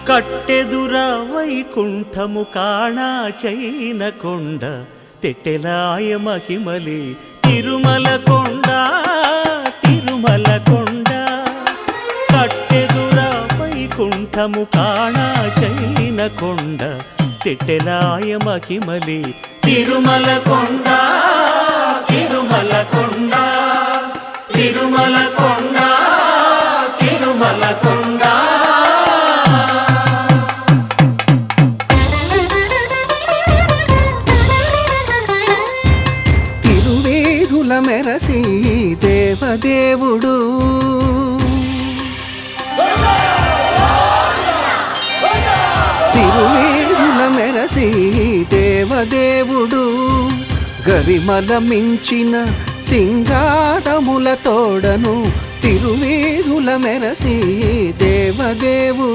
కట్టెదుర వైకుంఠము కాణా చైన కొండ తెట్టెలాయ మహిమలి తిరుమల కొండ తిరుమల కొండ కట్టెదుర వైకుంఠము కాణా చైన కొండ తెట్టెలాయ మహిమలి తిరుమల కొండ తిరుమల కొండ తిరుమల కొండ తిరుమల కొండ తిరువేధుల మెరసి దేవదేవుడు తిరువేధుల మెరసి దేవదేవుడు గరిమల మించిన సింగారముల తోడను తిరువేధుల మెరసి దేవదేవుడు